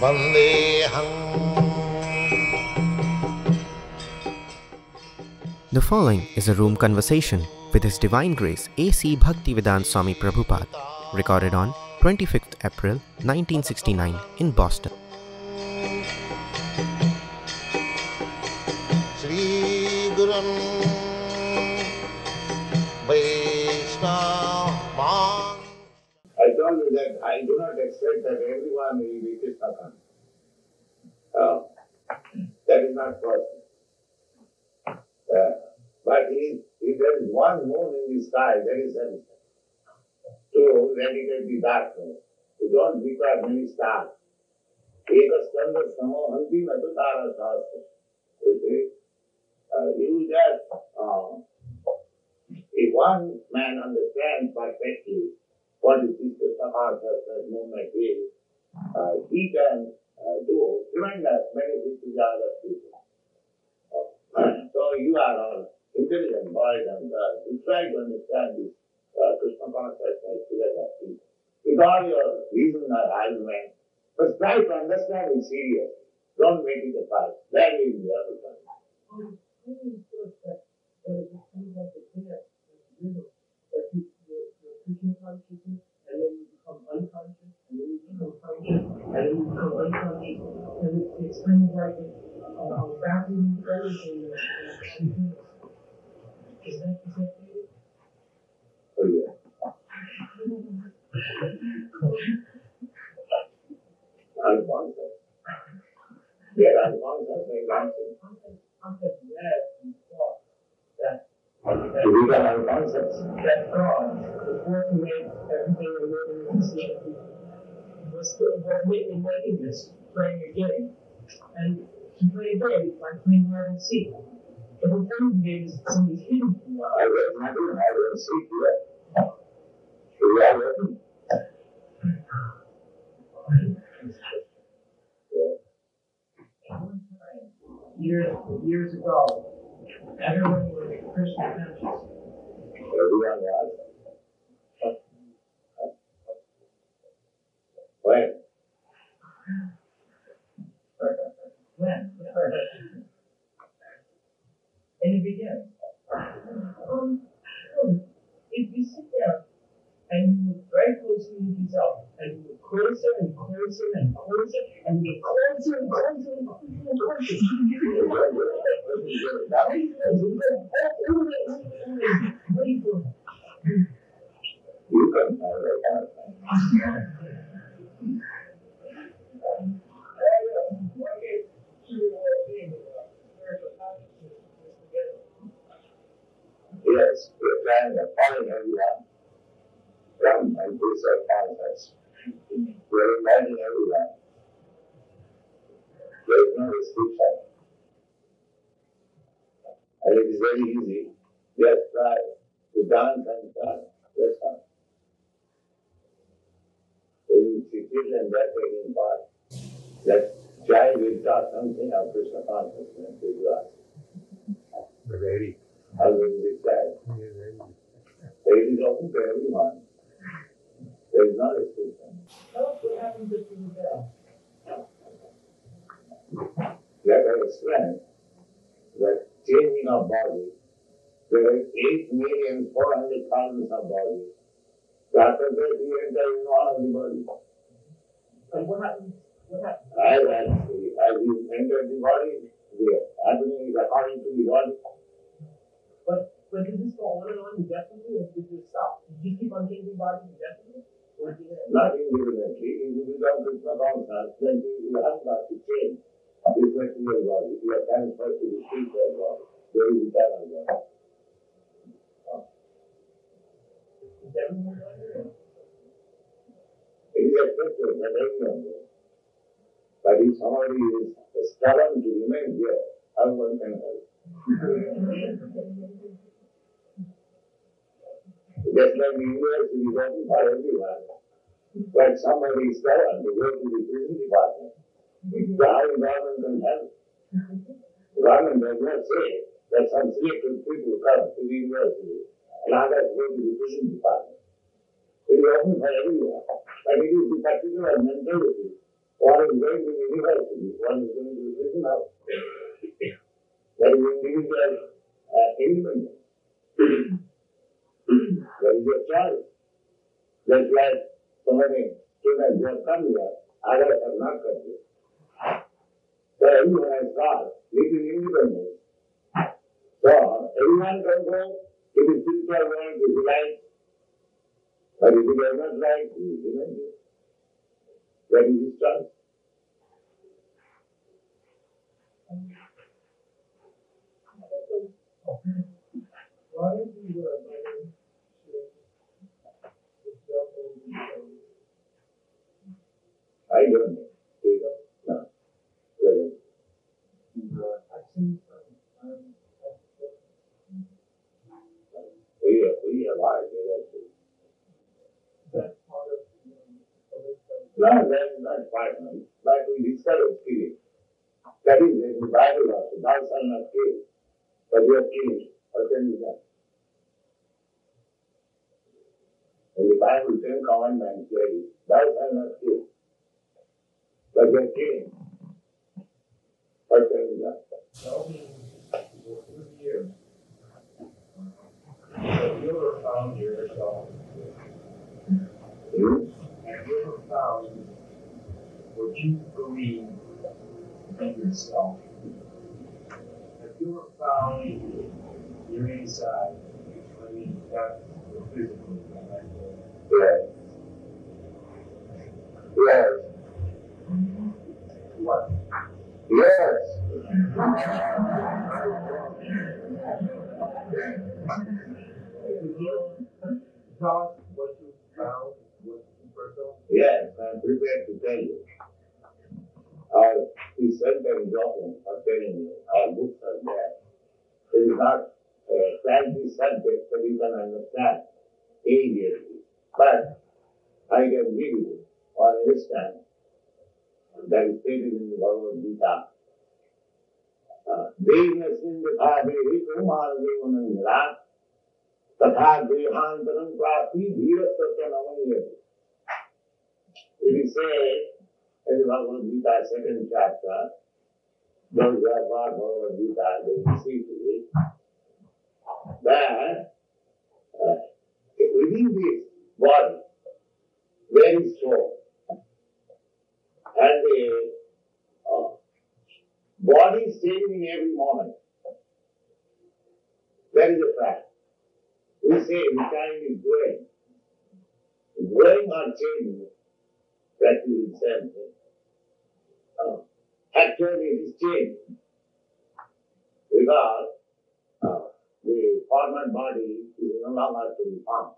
Vandeham. The following is a room conversation with His Divine Grace A.C. Bhaktivedanta Swami Prabhupada, recorded on 25th April 1969 in Boston. Shri Gurum Vaishnavan. I told you that I do not expect that everyone will be Krishna conscious. That is not possible. But if there is one moon in the sky, that is sufficient to eradicate the darkness. You don't require many stars. Ekaskanda samohanti natutara sahasra. You just, if one man understands perfectly what is this Krishna consciousness movement is, he can do tremendous benefit to the other people. So you are all intelligent boys and girls. You try to understand this Krishna consciousness together with all your reason or argument, but try to understand it seriously. Don't make it a fight. Then you will be able to understand. Krishna consciousness, and then you become unconscious, and then you become conscious, and then you become unconscious, and it's kind of like a vacuum energy. Is that it? Oh, yeah. Unconscious. They are unconscious and conscious. To become unconscious. That God, the force who made everything and living and seeing, was making this, playing a game. And to play a game by playing hide and seek. But the playing game is somebody's hidden from us. I don't see yet. We are working. Years ago, everyone was Krishna conscious. Everyone was. When? In the beginning. If you sit down and you look very closely at yourself, and you look closer and closer and closer, and you get closer and closer and closer and closer. Wait for it. You can have that. Yes, we're trying to follow everyone from and do self-conscious. We're inviting everyone. There is no restriction. And it is very easy. Just try to dance and dance. That's all. When you succeed and they're taking part, that child will talk something of Krishna consciousness to us. Very. How will you decide? It is open to everyone. There is no restriction. Tell us what happens if you rebel. Let us explain that changing of body, there are 8,400,000 of bodies. After that, we enter in all of the body. And what happens? As you enter the body, the happening is according to the body. But did this go on and on indefinitely, or did this stop? Did you keep on changing bodies indefinitely? Or did it? Not individually. If you become Krishna conscious, then you have got to change this material body. You are transferred to the spiritual body. There is eternal body. Is everyone doing it? It is expected that everyone does. But if somebody is stubborn to remain here, how one can help? Just like the university is open for everyone, but somebody is stubborn to go to the prison department, so how the government can help? The government does not say that some selected people come to the university and others go to the prison department. It is open for everyone, but it is the particular mentality One is going to university, one is going to prison house. That is individual independence. That is your choice. Just like so many students who have come here, others have not come here. So everyone has got little independence. So everyone can go to the spiritual world if he likes. But if he does not like, he is independent. That is his choice. Why do you I don't know. No. Well, I've seen we have art there too. that part of No, that is not part of it. But we discover killing. That is in the Bible also. Thou shalt not kill. But you are killing. What can you do? In the Bible, 10 commandments there is, thou shalt not kill. But you are killing. What can you do? Tell me, over the years, have you ever found yourself, You? have you ever found what you believe in yourself? Have you ever found your inside? I mean, that's the physical, the mental. Yes. Yes. What? Yes. Could you tell us what you found, what you personal? Yes, I'm prepared to tell you. We sometimes often are telling you, our books are there. It is not a fancy subject that you can understand immediately. But I can give you, for instance, that is stated in the Bhagavad Gita. Dehinasmin yatha dehi kumardevanandra tatha dehantaram prati dhirastasya namayate. It is said in the Bhagavad Gita, second chapter, those who have got Bhagavad Gita, they will see to it, that within this body, there is soul. And the body is changing every moment. That is a fact. We say the time is growing. Growing or changing, practically the same thing. Actually, it is changing. Because the former body is no longer to be found.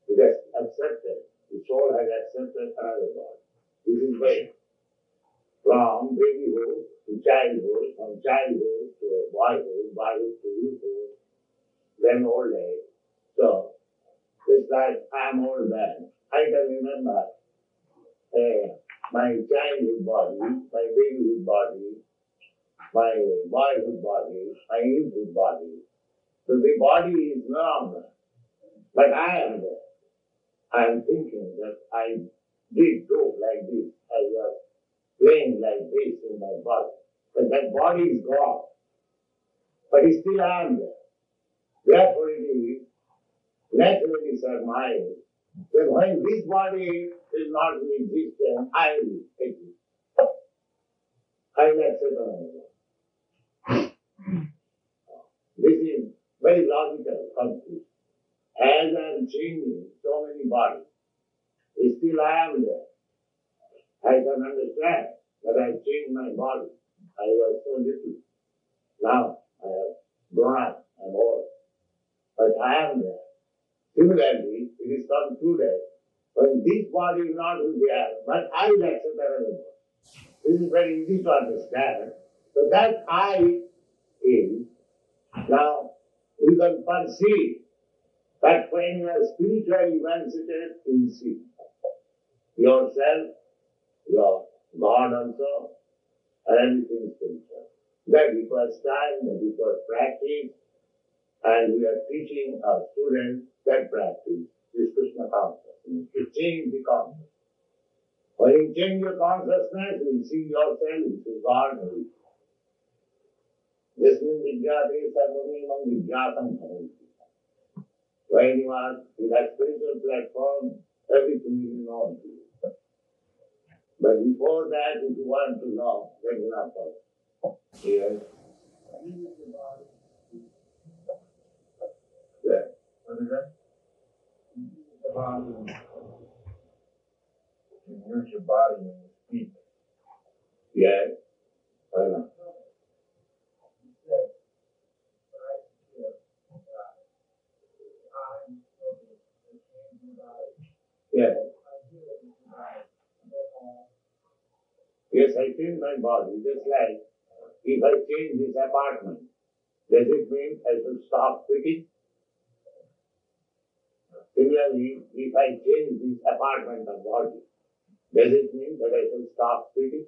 It has accepted, the soul has accepted another body. This is way. From babyhood to childhood, from childhood to boyhood, boyhood to youthhood, then old age. So, it's like I'm old man. I can remember my childhood body, my babyhood body, my boyhood body, my youthhood body. So the body is no longer. But I am there. I am thinking that I did go like this. I was playing like this in my body. But that body is gone. But still I am there. Therefore it is naturally surmised that when this body is not in existence, I will exist. I will accept another. This is very logical conclusion. As I am changing so many bodies, still I am there. I can understand that I changed my body. I was so little. Now I have grown up, I am old. But I am there. Similarly, it is concluded when this body is not there, but I will accept another body. This is very easy to understand. So that I is, now you can perceive that when you are spiritually emancipated, you will see yourself, your God also, and everything spiritual. That requires time, that requires practice, and we are teaching our students that practice, this Krishna consciousness, to change the consciousness. When you change your consciousness, you see yourself as God. This means Vidyate Sarvamimam Vidyatam Bhavanti. When you are in that spiritual platform, everything is known to you. But before that, if you want to know, then you are first. Yes. Yeah. What is that? You use your body when you speak. Yes. Why not? Yes. Yes, I feel my body. Just like if I change this apartment, does it mean I should stop speaking? Similarly, if I change this apartment of body, does it mean that I should stop speaking?